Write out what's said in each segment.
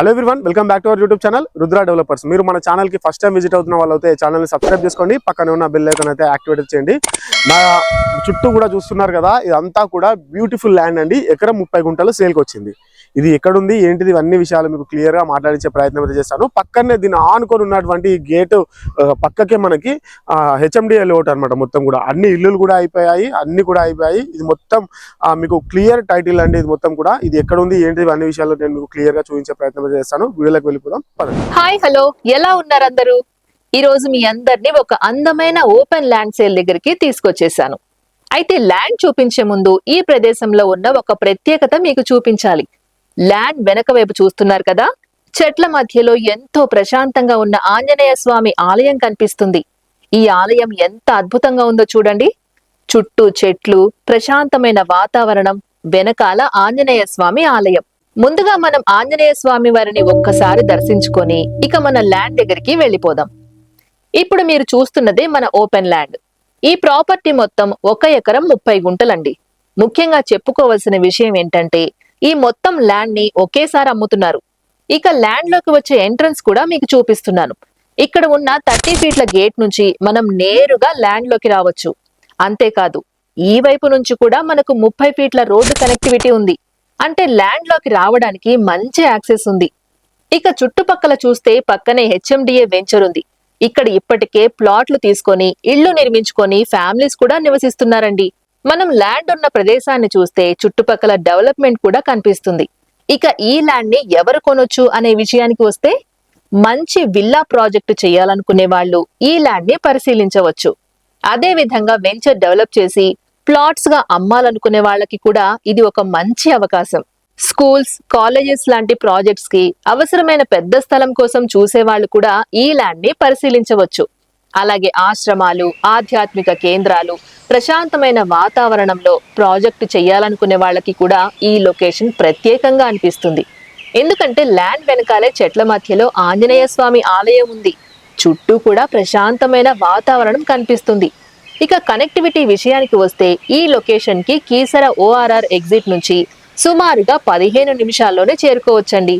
Hello everyone, welcome back to our YouTube channel Rudra developers. మీరు మన ఛానల్కి ఫస్ట్ టైం విజిట్ అవుతున్న వాళ్ళైతే ఛానల్ని సబ్స్క్రైబ్ చేసుకోండి, పక్కనే ఉన్న బెల్ ఐకాన్ అయితే యాక్టివేట్ చేయండి. నా చుట్టూ కూడా చూస్తున్నారు కదా, ఇదంతా కూడా బ్యూటిఫుల్ ల్యాండ్ అండి. ఎకరం 30 గుంటలు సేల్కి వచ్చింది. ఇది ఎక్కడుంది ఏంటిది అన్ని విషయాలు మీకు క్లియర్గా మాట్లాడించే ప్రయత్నం అయితే చేస్తాను. పక్కనే దీన్ని ఆనుకొని ఉన్నటువంటి గేటు పక్కకే మనకి హెచ్ఎండిఏ లేఅవుట్ అనమాట. మొత్తం కూడా అన్ని ఇల్లులు కూడా అయిపోయాయి, అన్ని కూడా అయిపోయాయి. ఇది మొత్తం మీకు క్లియర్ టైటిల్ అండి. ఇది మొత్తం కూడా ఇది ఎక్కడ ఉంది ఏంటిది అన్ని విషయాలు నేను మీకు క్లియర్ గా చూపించే ప్రయత్నం చేస్తాను. వీడియోలోకి వెళ్ళిపోదాం. హాయ్, హలో, ఎలా ఉన్నారు అందరూ? ఈ రోజు మీ అందరినీ ఒక అందమైన ఓపెన్ ల్యాండ్ సేల్ దగ్గరికి తీసుకొచ్చేసాను. అయితే ల్యాండ్ చూపించే ముందు ఈ ప్రదేశంలో ఉన్న ఒక ప్రత్యేకత మీకు చూపించాలి. ల్యాండ్ వెనక వైపు చూస్తున్నారు కదా, చెట్ల మధ్యలో ఎంతో ప్రశాంతంగా ఉన్న ఆంజనేయ స్వామి ఆలయం కనిపిస్తుంది. ఈ ఆలయం ఎంత అద్భుతంగా ఉందో చూడండి. చుట్టూ చెట్లు, ప్రశాంతమైన వాతావరణం, వెనకాల ఆంజనేయ స్వామి ఆలయం. ముందుగా మనం ఆంజనేయ స్వామి వారిని ఒక్కసారి దర్శించుకొని ఇక మన ల్యాండ్ దగ్గరికి వెళ్ళిపోదాం. ఇప్పుడు మీరు చూస్తున్నదే మన ఓపెన్ ల్యాండ్. ఈ ప్రాపర్టీ మొత్తం 1 ఎకరం 30 గుంటలండి. ముఖ్యంగా చెప్పుకోవాల్సిన విషయం ఏంటంటే ఈ మొత్తం ల్యాండ్ ని ఒకేసారి అమ్ముతున్నారు. ఇక ల్యాండ్ లోకి వచ్చే ఎంట్రన్స్ కూడా మీకు చూపిస్తున్నాను. ఇక్కడ ఉన్న 30 ఫీట్ల గేట్ నుంచి మనం నేరుగా ల్యాండ్ లోకి రావచ్చు. అంతేకాదు, ఈ వైపు నుంచి కూడా మనకు 30 ఫీట్ల రోడ్డు కనెక్టివిటీ ఉంది. అంటే ల్యాండ్ లోకి రావడానికి మంచి యాక్సెస్ ఉంది. ఇక చుట్టుపక్కల చూస్తే పక్కనే హెచ్ఎండిఏ వెంచర్ ఉంది. ఇక్కడ ఇప్పటికే ప్లాట్లు తీసుకొని ఇళ్లు నిర్మించుకొని ఫ్యామిలీస్ కూడా నివసిస్తున్నారండి. మనం ల్యాండ్ ఉన్న ప్రదేశాన్ని చూస్తే చుట్టుపక్కల డెవలప్మెంట్ కూడా కనిపిస్తుంది. ఇక ఈ ల్యాండ్ ని ఎవరు కొనొచ్చు అనే విషయానికి వస్తే, మంచి విల్లా ప్రాజెక్టు చేయాలనుకునే వాళ్ళు ఈ ల్యాండ్ ని పరిశీలించవచ్చు. అదే విధంగా వెంచర్ డెవలప్ చేసి ప్లాట్స్ గా అమ్మాలనుకునే వాళ్ళకి కూడా ఇది ఒక మంచి అవకాశం. స్కూల్స్, కాలేజెస్ లాంటి ప్రాజెక్ట్స్ కి అవసరమైన పెద్ద స్థలం కోసం చూసే వాళ్ళు కూడా ఈ ల్యాండ్ ని పరిశీలించవచ్చు. అలాగే ఆశ్రమాలు, ఆధ్యాత్మిక కేంద్రాలు, ప్రశాంతమైన వాతావరణంలో ప్రాజెక్టు చేయాలనుకునే వాళ్ళకి కూడా ఈ లొకేషన్ ప్రత్యేకంగా అనిపిస్తుంది. ఎందుకంటే ల్యాండ్ వెనకాలే చెట్ల మధ్యలో ఆంజనేయ స్వామి ఆలయం ఉంది. చుట్టూ కూడా ప్రశాంతమైన వాతావరణం కనిపిస్తుంది. ఇక కనెక్టివిటీ విషయానికి వస్తే ఈ లొకేషన్ కి కీసర ORR ఎగ్జిట్ నుంచి సుమారుగా 15 నిమిషాల్లోనే చేరుకోవచ్చండి.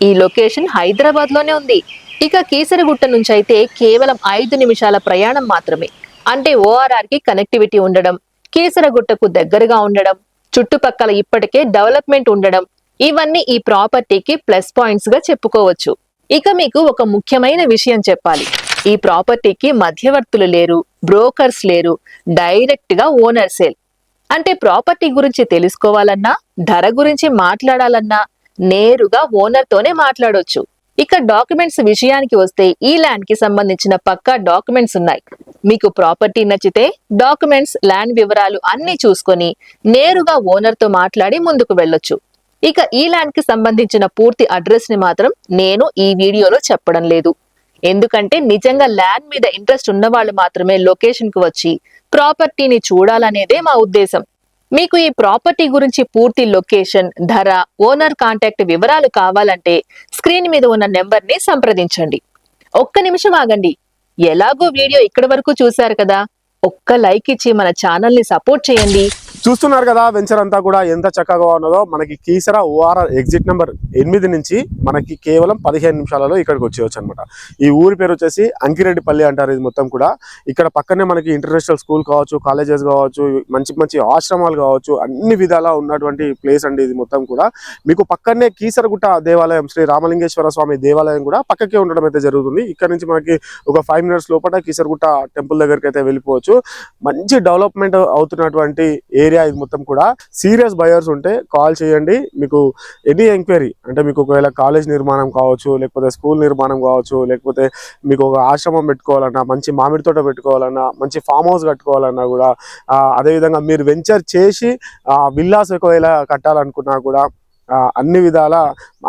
ఈ లొకేషన్ హైదరాబాద్ లోనే ఉంది. ఇక కీసరగుట్ట నుంచి అయితే కేవలం 5 నిమిషాల ప్రయాణం మాత్రమే. అంటే ORR కి కనెక్టివిటీ ఉండడం, కీసరగుట్టకు దగ్గరగా ఉండడం, చుట్టుపక్కల ఇప్పటికే డెవలప్మెంట్ ఉండడం, ఇవన్నీ ఈ ప్రాపర్టీకి ప్లస్ పాయింట్స్ గా చెప్పుకోవచ్చు. ఇక మీకు ఒక ముఖ్యమైన విషయం చెప్పాలి. ఈ ప్రాపర్టీకి మధ్యవర్తులు లేరు, బ్రోకర్స్ లేరు, డైరెక్ట్ గా ఓనర్ సేల్. అంటే ప్రాపర్టీ గురించి తెలుసుకోవాలన్నా, ధర గురించి మాట్లాడాలన్నా నేరుగా ఓనర్ తోనే మాట్లాడొచ్చు. ఇక డాక్యుమెంట్స్ విషయానికి వస్తే ఈ ల్యాండ్ కి సంబంధించిన పక్కా డాక్యుమెంట్స్ ఉన్నాయి. మీకు ప్రాపర్టీ నచ్చితే డాక్యుమెంట్స్, ల్యాండ్ వివరాలు అన్ని చూసుకొని నేరుగా ఓనర్ తో మాట్లాడి ముందుకు వెళ్ళొచ్చు. ఇక ఈ ల్యాండ్ కి సంబంధించిన పూర్తి అడ్రస్ ని మాత్రం నేను ఈ వీడియోలో చెప్పడం లేదు. ఎందుకంటే నిజంగా ల్యాండ్ మీద ఇంట్రెస్ట్ ఉన్న వాళ్ళు మాత్రమే లొకేషన్ కు వచ్చి ప్రాపర్టీని చూడాలనేదే మా ఉద్దేశం. మీకు ఈ ప్రాపర్టీ గురించి పూర్తి లొకేషన్, ధర, ఓనర్ కాంటాక్ట్ వివరాలు కావాలంటే స్క్రీన్ మీద ఉన్న నెంబర్ ని సంప్రదించండి. ఒక్క నిమిషం ఆగండి. ఎలాగో వీడియో ఇక్కడి వరకు చూశారు కదా, ఒక్క లైక్ ఇచ్చి మన ఛానల్ ని సపోర్ట్ చేయండి. చూస్తున్నారు కదా, వెంచర్ అంతా కూడా ఎంత చక్కగా ఉన్నదో. మనకి కీసర ORR ఎగ్జిట్ నెంబర్ 8 నుంచి మనకి కేవలం 15 నిమిషాలలో ఇక్కడికి వచ్చేయచ్చు అనమాట. ఈ ఊరి పేరు వచ్చేసి అంకిరెడ్డిపల్లి అంటారు. ఇది మొత్తం కూడా ఇక్కడ పక్కనే మనకి ఇంటర్నేషనల్ స్కూల్ కావచ్చు, కాలేజెస్ కావచ్చు, మంచి మంచి ఆశ్రమాలు కావచ్చు, అన్ని విధాలా ఉన్నటువంటి ప్లేస్ అండి ఇది మొత్తం కూడా. మీకు పక్కనే కీసరగుట్ట దేవాలయం, శ్రీ రామలింగేశ్వర స్వామి దేవాలయం కూడా పక్కకే ఉండడం అయితే జరుగుతుంది. ఇక్కడ నుంచి మనకి ఒక 5 మినిట్స్ లోపల కీసరగుట్ట టెంపుల్ దగ్గరికి అయితే వెళ్ళిపోవచ్చు. మంచి డెవలప్మెంట్ అవుతున్నటువంటి ఏరియా ఇది మొత్తం కూడా. సీరియస్ బయర్స్ ఉంటే కాల్ చేయండి. మీకు ఎనీ ఎంక్వైరీ అంటే మీకు ఒకవేళ కాలేజ్ నిర్మాణం కావచ్చు, లేకపోతే స్కూల్ నిర్మాణం కావచ్చు, లేకపోతే మీకు ఒక ఆశ్రమం పెట్టుకోవాలన్నా, మంచి మామిడి తోట పెట్టుకోవాలన్నా, మంచి ఫామ్ హౌస్ కట్టుకోవాలన్నా కూడా, అదేవిధంగా మీరు వెంచర్ చేసి విల్లాస్ ఒకవేళ కట్టాలనుకున్నా కూడా అన్ని విధాల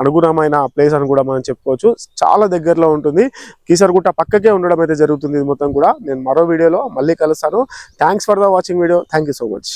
అనుగుణమైన ప్లేస్ అని కూడా మనం చెప్పుకోవచ్చు. చాలా దగ్గరలో ఉంటుంది. కీసరగుట్ట పక్కకే ఉండడం అయితే జరుగుతుంది ఇది మొత్తం కూడా. నేను మరో వీడియోలో మళ్ళీ కలుస్తాను. Thanks for the watching video. Thank you so much.